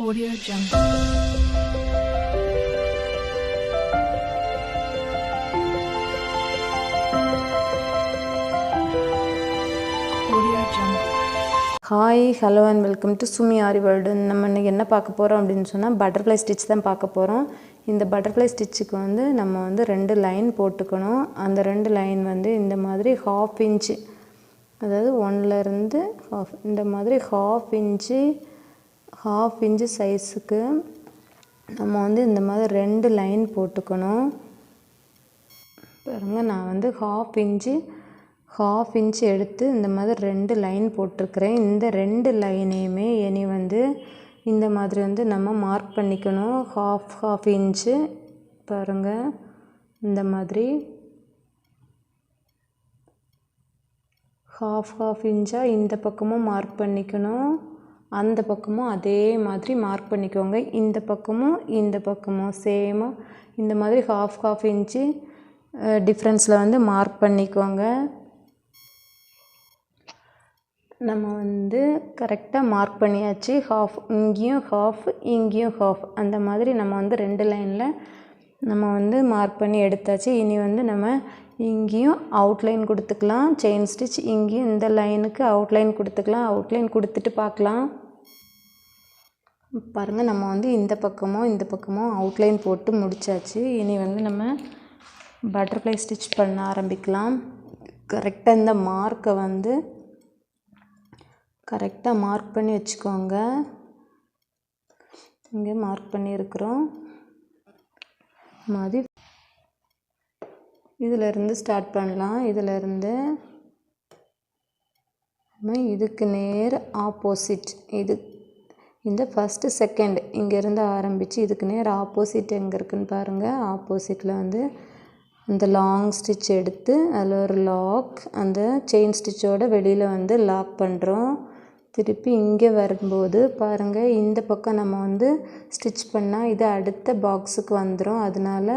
Audio Jungle. Audio Jungle. Hi hello and welcome to Sumi Aari world. நம்ம இன்றைக்கி என்ன பார்க்க போகிறோம் அப்படின்னு சொன்னால் பட்டர்ஃப்ளை ஸ்டிச் தான் பார்க்க போகிறோம். இந்த பட்டர்ஃப்ளை ஸ்டிச்சுக்கு நம்ம 2 லைன் போட்டுக்கணும். அந்த 2 லைன் இந்த மாதிரி 1/2 இன்ச்சு, அதாவது 1லேருந்து 1/2 இந்த மாதிரி 1/2 இன்ச்சு சைஸுக்கு நம்ம இந்த மாதிரி 2 லைன் போட்டுக்கணும். பாருங்கள், நான் 1/2 இன்ச்சு எடுத்து இந்த மாதிரி 2 லைன் போட்டிருக்கிறேன். இந்த 2 லைனையுமே இனி இந்த மாதிரி நம்ம மார்க் பண்ணிக்கணும். 1/2 இன்ச்சு பாருங்கள், இந்த மாதிரி 1/2 இன்ச்சாக இந்த பக்கமும் மார்க் பண்ணிக்கணும், அந்த பக்கமும் அதே மாதிரி மார்க் பண்ணிக்கோங்க. இந்த பக்கமும் சேமாக இந்த மாதிரி 1/2 இன்ச்சு டிஃப்ரென்ஸில் மார்க் பண்ணிக்கோங்க. நம்ம கரெக்டாக மார்க் பண்ணியாச்சு. 1/2 இங்கேயும் 1/2 இங்கேயும் 1/2 அந்த மாதிரி நம்ம 2 லைனில் நம்ம மார்க் பண்ணி எடுத்தாச்சு. இனி நம்ம இங்கேயும் அவுட்லைன் கொடுத்துக்கலாம். செயின் ஸ்டிச் இங்கேயும் இந்த லைனுக்கு அவுட்லைன் கொடுத்துக்கலாம். அவுட்லைன் கொடுத்துட்டு பார்க்கலாம். பாருங்கள், நம்ம இந்த பக்கமும் அவுட்லைன் போட்டு முடித்தாச்சு. இனி நம்ம பட்டர்ஃப்ளை ஸ்டிச் பண்ண ஆரம்பிக்கலாம். கரெக்டாக இந்த மார்க்கை கரெக்டாக மார்க் பண்ணி வச்சுக்கோங்க. இங்கே மார்க் பண்ணியிருக்கிறோம் மாதிரி இதிலேருந்து ஸ்டார்ட் பண்ணலாம். இதிலேருந்து நம்ம இதுக்கு நேர் ஆப்போசிட், இந்த ஃபஸ்ட்டு செகண்ட் இங்கேருந்து ஆரம்பித்து இதுக்கு நேர் ஆப்போசிட் எங்கே இருக்குதுன்னு பாருங்கள். ஆப்போசிட்டில் அந்த லாங் ஸ்டிச் எடுத்து அதில் ஒரு லாக், அந்த செயின் ஸ்டிச்சோட வெளியில் லாக் பண்ணுறோம். திருப்பி இங்கே வரும்போது பாருங்கள், இந்த பக்கம் நம்ம ஸ்டிச் பண்ணால் இது அடுத்த பாக்ஸுக்கு வந்துடும். அதனால்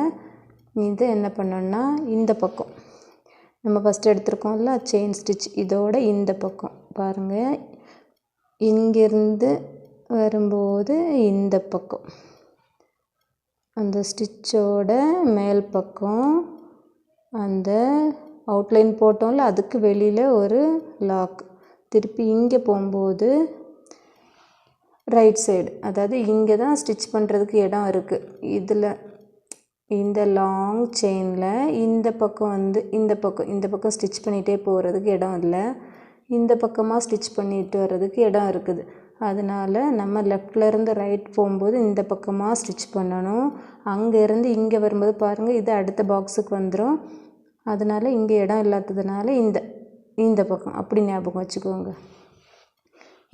இதை என்ன பண்ணோன்னா, இந்த பக்கம் நம்ம ஃபஸ்ட்டு எடுத்துருக்கோம்ல செயின் ஸ்டிச், இதோட இந்த பக்கம் பாருங்கள், இங்கேருந்து வரும்போது இந்த பக்கம் அந்த ஸ்டிச்சோட மேல் பக்கம் அந்த அவுட்லைன் போட்டோம்ல அதுக்கு வெளியில் ஒரு லாக். திருப்பி இங்கே போகும்போது ரைட் சைடு, அதாவது இங்கே தான் ஸ்டிச் பண்ணுறதுக்கு இடம் இருக்குது. இதில் இந்த லாங் செயினில் இந்த பக்கம் இந்த பக்கம் ஸ்டிச் பண்ணிகிட்டே போகிறதுக்கு இடம் இல்லை. இந்த பக்கமாக ஸ்டிச் பண்ணிட்டு வர்றதுக்கு இடம் இருக்குது. அதனால் நம்ம லெஃப்ட்லேருந்து ரைட் போகும்போது இந்த பக்கமாக ஸ்டிச் பண்ணணும். அங்கேருந்து இங்கே வரும்போது பாருங்கள், இது அடுத்த பாக்ஸுக்கு வந்துடும். அதனால் இங்கே இடம் இல்லாததுனால இந்த பக்கம் அப்படி ஞாபகம் வச்சுக்கோங்க.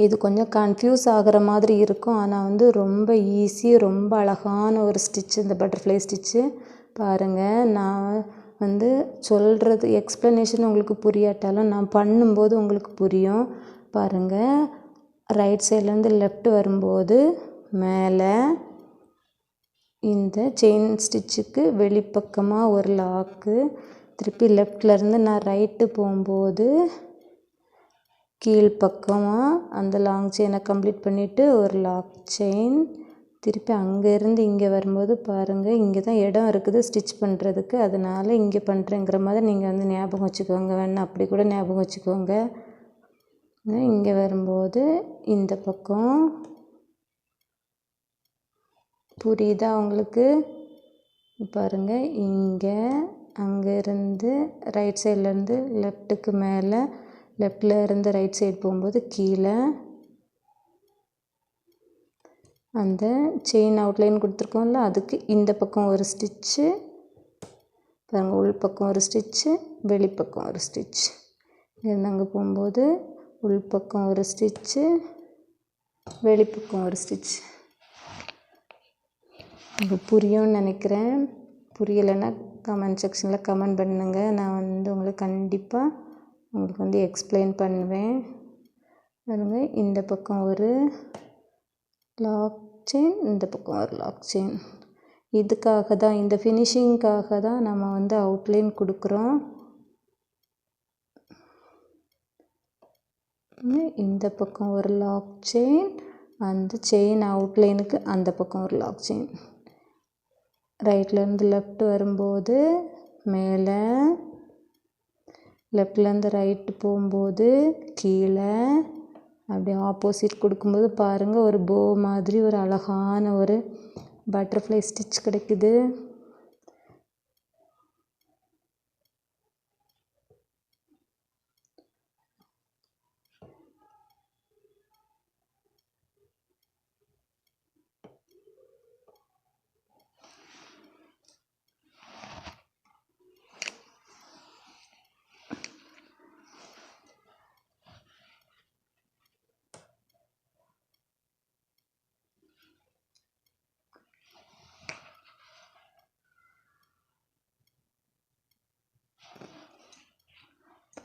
இது கொஞ்சம் கன்ஃபியூஸ் ஆகிற மாதிரி இருக்கும், ஆனால் ரொம்ப ஈஸி, ரொம்ப அழகான ஒரு ஸ்டிச் இந்த பட்டர்ஃப்ளை ஸ்டிச்சு. பாருங்கள், நான் சொல்கிறது எக்ஸ்ப்ளனேஷன் உங்களுக்கு புரியாட்டாலும் நான் பண்ணும்போது உங்களுக்கு புரியும். பாருங்கள், ரைட் சைட்லேருந்து லெஃப்ட் வரும்போது மேலே இந்த செயின் ஸ்டிச்சுக்கு வெளிப்பக்கமாக ஒரு லாக்கு. திருப்பி லெஃப்ட்லேருந்து நான் ரைட்டு போகும்போது கீழ்ப்பக்கமாக அந்த லாங் செயினை கம்ப்ளீட் பண்ணிவிட்டு ஒரு லாக் செயின். திருப்பி அங்கேருந்து இங்கே வரும்போது பாருங்கள், இங்கே தான் இடம் இருக்குது ஸ்டிச் பண்ணுறதுக்கு, அதனால் இங்கே பண்ணுறேங்கிற மாதிரி நீங்கள் ஞாபகம் வச்சுக்கோங்க. வேணா அப்படி கூட ஞாபகம் வச்சுக்கோங்க. இங்கே வரும்போது இந்த பக்கம் புரியுதா உங்களுக்கு? பாருங்கள், இங்கே அங்கேருந்து ரைட் சைட்லேருந்து லெஃப்ட்டுக்கு மேலே, லெஃப்டில் இருந்து ரைட் சைடு போகும்போது கீழே அந்த செயின் அவுட்லைன் கொடுத்துருக்கோம்ல அதுக்கு இந்த பக்கம் ஒரு ஸ்டிச்சு பாருங்கள், உள் பக்கம் ஒரு ஸ்டிச்சு, வெளிப்பக்கம் ஒரு ஸ்டிச். இங்கேருந்து அங்கே போகும்போது உள்பக்கம் ஒரு ஸ்டிச்சு, வெளிப்பக்கம் ஒரு ஸ்டிச். உங்களுக்கு புரியும்னு நினைக்கிறேன். புரியலைன்னா கமெண்ட் செக்ஷனில் கமெண்ட் பண்ணுங்கள். நான் உங்களுக்கு கண்டிப்பாக உங்களுக்கு எக்ஸ்பிளைன் பண்ணுவேன். பாருங்க, இந்த பக்கம் ஒரு லாக் செயின், இந்த பக்கம் ஒரு லாக் செயின். இதுக்காக தான், இந்த ஃபினிஷிங்காக தான் நம்ம அவுட்லைன் கொடுக்குறோம். இந்த பக்கம் ஒரு லாக் செயின், அந்த செயின் அவுட்லைனுக்கு அந்த பக்கம் ஒரு லாக் செயின். ரைட்லேருந்து லெஃப்ட் வரும்போது மேலே, லெஃப்ட்லேருந்து ரைட்டு போகும்போது கீழே, அப்படியே ஆப்போசிட் கொடுக்கும்போது பாருங்கள் ஒரு போ மாதிரி ஒரு அழகான ஒரு பட்டர்ஃப்ளை ஸ்டிச் கிடைக்குது.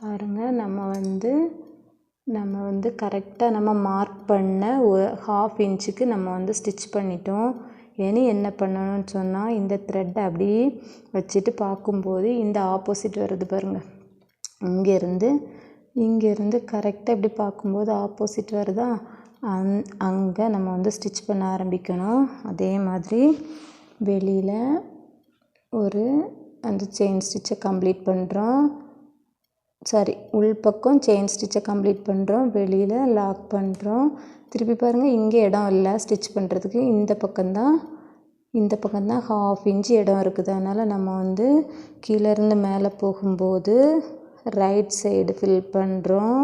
பாருங்கள் நம்ம வந்து கரெக்டாக நம்ம மார்க் பண்ண ஒரு 1/2 இன்ச்சுக்கு நம்ம வந்து ஸ்டிச் பண்ணிட்டோம். இனி என்ன பண்ணணும்னு சொன்னால் இந்த த்ரெட்டை அப்படியே வச்சுட்டு பார்க்கும்போது இந்த ஆப்போசிட் வருது பாருங்கள். இங்கேருந்து கரெக்டாக இப்படி பார்க்கும்போது ஆப்போசிட் வருதா, அங்கே நம்ம வந்து ஸ்டிச் பண்ண ஆரம்பிக்கணும். அதே மாதிரி வெளியில் ஒரு அந்த செயின் ஸ்டிச்சை கம்ப்ளீட் பண்ணுறோம். உள்பக்கம் செயின் ஸ்டிச்சை கம்ப்ளீட் பண்ணுறோம், வெளியில் லாக் பண்ணுறோம். திருப்பி பாருங்கள், இங்கே இடம் இல்லை ஸ்டிச் பண்ணுறதுக்கு. இந்த பக்கம்தான் 1/2 இன்ச்சு இடம் இருக்குது. அதனால் நம்ம வந்து கீழேருந்து மேலே போகும்போது ரைட் சைடு ஃபில் பண்ணுறோம்.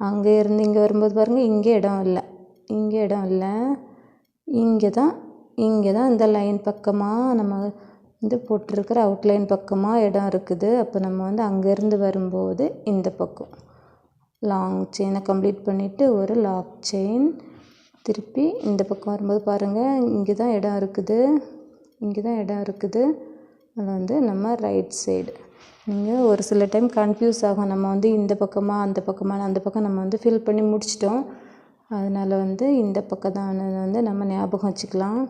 அங்கேருந்து இங்கே வரும்போது பாருங்கள், இங்கே இடம் இல்லை. இங்கே தான் இந்த லைன் பக்கமாக நம்ம வந்து போட்டிருக்கிற அவுட்லைன் பக்கமாக இடம் இருக்குது. அப்போ நம்ம வந்து அங்கேருந்து வரும்போது இந்த பக்கம் லாங் செயினை கம்ப்ளீட் பண்ணிவிட்டு ஒரு லாக் செயின், திருப்பி இந்த பக்கம் வரும்போது பாருங்கள், இங்கே தான் இடம் இருக்குது. அதில் வந்து நம்ம ரைட் சைடு, நீங்கள் ஒரு சில டைம் கன்ஃபியூஸ் ஆகும், நம்ம வந்து இந்த பக்கமாக அந்த பக்கம் நம்ம வந்து ஃபில் பண்ணி முடிச்சிட்டோம். அதனால் வந்து இந்த பக்கம் தான் வந்து நம்ம ஞாபகம் வச்சுக்கலாம்.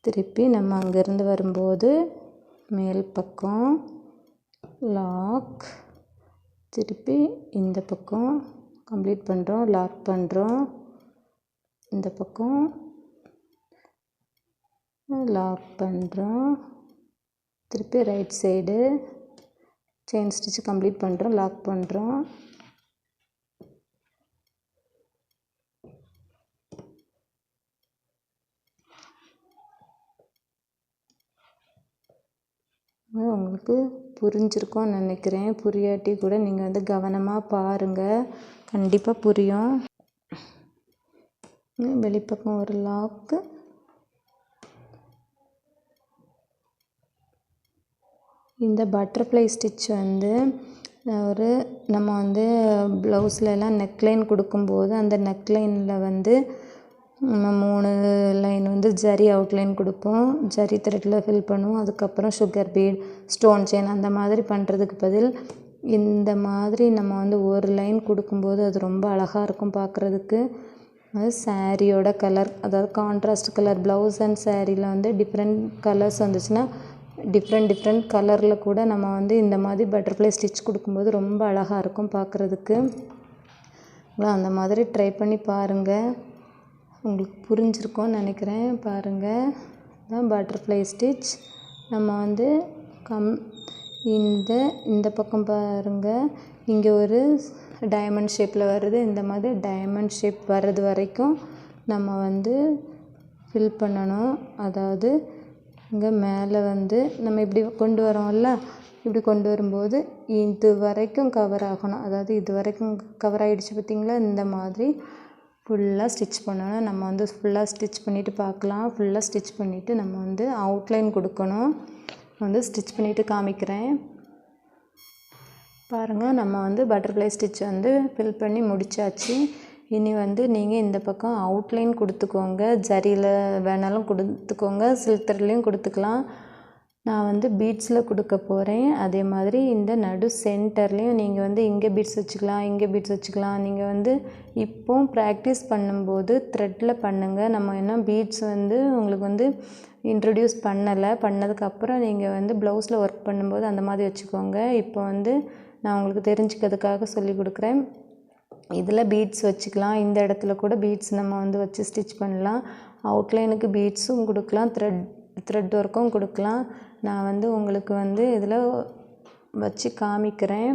திருப்பி நம்ம அங்கேருந்து வரும்போது மேல் பக்கம் லாக், திருப்பி இந்த பக்கம் கம்ப்ளீட் பண்ணுறோம், லாக் பண்ணுறோம். இந்த பக்கம் லாக் பண்ணுறோம், திருப்பி right side chain stitch complete பண்ணுறோம், லாக் பண்ணுறோம். உங்களுக்கு புரிஞ்சிருக்கும்னு நினைக்கிறேன். புரியாட்டி கூட நீங்கள் வந்து கவனமாக பாருங்கள், கண்டிப்பாக புரியும். வெளிப்பக்கம் ஒரு லாக்கு, இந்த பட்டர்ஃப்ளை ஸ்டிச் வந்து நம்ம வந்து ப்ளவுஸ்லலாம் நெக்லைன் கொடுக்கும்போது அந்த நெக்லைனில் வந்து நம்ம 3 லைன் வந்து ஜரி அவுட்லைன் கொடுப்போம், ஜரி த்ரெட்டில் ஃபில் பண்ணுவோம். அதுக்கப்புறம் சுகர் பீட், ஸ்டோன் செயின் அந்த மாதிரி பண்ணுறதுக்கு பதில் இந்த மாதிரி நம்ம வந்து ஒரு லைன் கொடுக்கும்போது அது ரொம்ப அழகாக இருக்கும் பார்க்குறதுக்கு. அது சாரியோட கலர், அதாவது கான்ட்ராஸ்ட் கலர் ப்ளவுஸ் அண்ட் சாரியில் வந்து டிஃப்ரெண்ட் கலர்ஸ் வந்துச்சுன்னா டிஃப்ரெண்ட் கலரில் கூட நம்ம வந்து இந்த மாதிரி பட்டர்ஃப்ளை ஸ்டிச் கொடுக்கும்போது ரொம்ப அழகாக இருக்கும் பார்க்குறதுக்கு. அந்த மாதிரி ட்ரை பண்ணி பாருங்கள், உங்களுக்கு புரிஞ்சிருக்கும்னு நினைக்கிறேன். பாருங்கள், இதுதான் பட்டர்ஃப்ளை ஸ்டிச். நம்ம வந்து இந்த பக்கம் பாருங்கள், இங்கே ஒரு டைமண்ட் ஷேப்பில் வருது. இந்த மாதிரி டைமண்ட் ஷேப் வர்றது வரைக்கும் நம்ம வந்து ஃபில் பண்ணணும். அதாவது இங்கே மேலே வந்து நம்ம இப்படி கொண்டு வரோம்ல, இப்படி கொண்டு வரும்போது இது வரைக்கும் கவர் ஆகணும். அதாவது இது வரைக்கும் கவர் ஆகிடுச்சு பார்த்திங்களா, இந்த மாதிரி ஃபுல்லாக ஸ்டிச் பண்ணணும். நம்ம வந்து ஃபுல்லாக ஸ்டிச் பண்ணிவிட்டு பார்க்கலாம். ஃபுல்லாக ஸ்டிச் பண்ணிவிட்டு நம்ம வந்து அவுட்லைன் கொடுக்கணும். வந்து ஸ்டிச் பண்ணிவிட்டு காமிக்கிறேன். பாருங்கள், நம்ம வந்து பட்டர்ஃப்ளை ஸ்டிச் வந்து ஃபில் பண்ணி முடித்தாச்சு. இனி வந்து நீங்கள் இந்த பக்கம் அவுட்லைன் கொடுத்துக்கோங்க. ஜரியில் வேணாலும் கொடுத்துக்கோங்க, சில்க் த்ரெட்லேயும் கொடுத்துக்கலாம். நான் வந்து பீட்ஸில் கொடுக்க போகிறேன். அதே மாதிரி இந்த நடு சென்டர்லேயும் நீங்கள் வந்து இங்கே பீட்ஸ் வச்சுக்கலாம், நீங்கள் வந்து இப்போ ப்ராக்டிஸ் பண்ணும்போது த்ரெட்டில் பண்ணுங்கள். நம்ம என்ன பீட்ஸ் வந்து உங்களுக்கு வந்து இன்ட்ரடியூஸ் பண்ணதுக்கப்புறம் நீங்கள் வந்து ப்ளவுஸில் ஒர்க் பண்ணும்போது அந்த மாதிரி வச்சுக்கோங்க. இப்போ வந்து நான் உங்களுக்கு தெரிஞ்சுக்கிறதுக்காக சொல்லி கொடுக்குறேன். இதில் பீட்ஸ் வச்சுக்கலாம். இந்த இடத்துல கூட பீட்ஸ் நம்ம வந்து வச்சு ஸ்டிச் பண்ணலாம். அவுட்லைனுக்கு பீட்ஸும் கொடுக்கலாம், த்ரெட் ஒர்க்கும் கொடுக்கலாம். நான் வந்து உங்களுக்கு வந்து இதில் வச்சு காமிக்கிறேன்.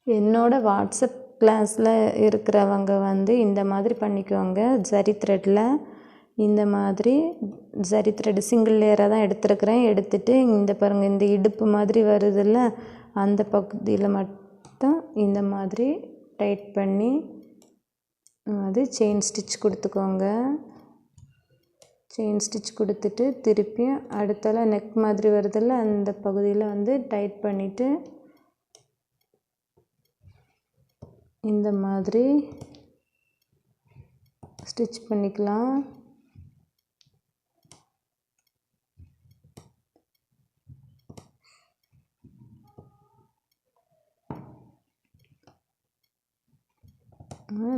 என்னோடய வாட்ஸ்அப் கிளாஸில் இருக்கிறவங்க வந்து இந்த மாதிரி பண்ணிக்குவாங்க. ஜரி த்ரெட்டில் இந்த மாதிரி ஜரி த்ரெட் சிங்கிள் லேயராக தான் எடுத்துருக்கிறேன். எடுத்துகிட்டு இந்த பாருங்கள், இந்த இடுப்பு மாதிரி வருதில்ல, அந்த பகுதியில் மட்டும் இந்த மாதிரி டைட் பண்ணி அது செயின் ஸ்டிச் கொடுத்துக்கோங்க. செயின் ஸ்டிச் கொடுத்துட்டு திருப்பியும் அடுத்தால நெக் மாதிரி வருதில்ல, அந்த பகுதியில் வந்து டைட் பண்ணிவிட்டு இந்த மாதிரி ஸ்டிச் பண்ணிக்கலாம்.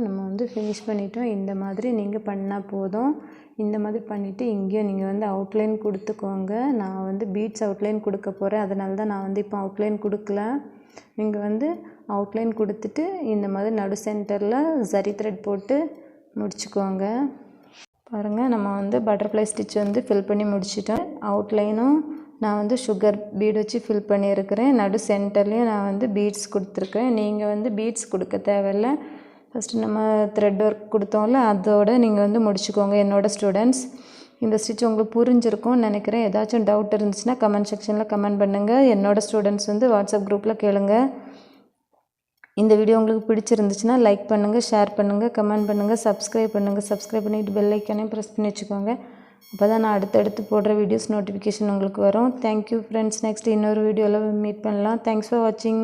நம்ம வந்து ஃபினிஷ் பண்ணிட்டோம். இந்த மாதிரி நீங்கள் பண்ணால் போதும். இந்த மாதிரி பண்ணிவிட்டு இங்கேயும் நீங்கள் வந்து அவுட்லைன் கொடுத்துக்கோங்க. நான் வந்து பீட்ஸ் அவுட்லைன் கொடுக்க போகிறேன், அதனால தான் நான் வந்து இப்போ அவுட்லைன் கொடுக்கல. நீங்கள் வந்து அவுட்லைன் கொடுத்துட்டு இந்த மாதிரி நடு சென்டரில் ஜரி த்ரெட் போட்டு முடிச்சுக்கோங்க. பாருங்கள், நம்ம வந்து பட்டர்ஃப்ளை ஸ்டிச் வந்து ஃபில் பண்ணி முடிச்சிட்டோம். அவுட்லைனும் நான் வந்து சுகர் பீட் வச்சு ஃபில் பண்ணியிருக்கிறேன். நடு சென்டர்லேயும் நான் வந்து பீட்ஸ் கொடுத்துருக்கேன். நீங்கள் வந்து பீட்ஸ் கொடுக்க தேவையில்லை. ஃபஸ்ட்டு நம்ம த்ரெட் ஒர்க் கொடுத்தோம்ல, அதோடு நீங்கள் வந்து முடிச்சுக்கோங்க. என்னோடய ஸ்டூடெண்ட்ஸ், இந்த ஸ்டிச் உங்களுக்கு புரிஞ்சிருக்கும்னு நினைக்கிறேன். ஏதாச்சும் டவுட் இருந்துச்சுன்னா கமெண்ட் செக்ஷனில் கமெண்ட் பண்ணுங்கள். என்னோடய ஸ்டூடெண்ட்ஸ் வந்து வாட்ஸ்அப் குரூப்பில் கேளுங்க. இந்த வீடியோ உங்களுக்கு பிடிச்சிருந்துச்சுன்னா லைக் பண்ணுங்கள், ஷேர் பண்ணுங்கள், கமெண்ட் பண்ணுங்கள், சப்ஸ்கிரைப் பண்ணுங்கள். சப்ஸ்கிரைப் பண்ணிவிட்டு பெல் ஐக்கானையும் ப்ரெஸ் பண்ணி வச்சுக்கோங்க. அப்போ தான் நான் அடுத்தடுத்து போடுற வீடியோஸ் நோட்டிஃபிகேஷன் உங்களுக்கு வரும். Thank you friends. நெக்ஸ்ட் இன்னொரு வீடியோவில் மீட் பண்ணலாம். தேங்க்ஸ் ஃபார் வாட்சிங்.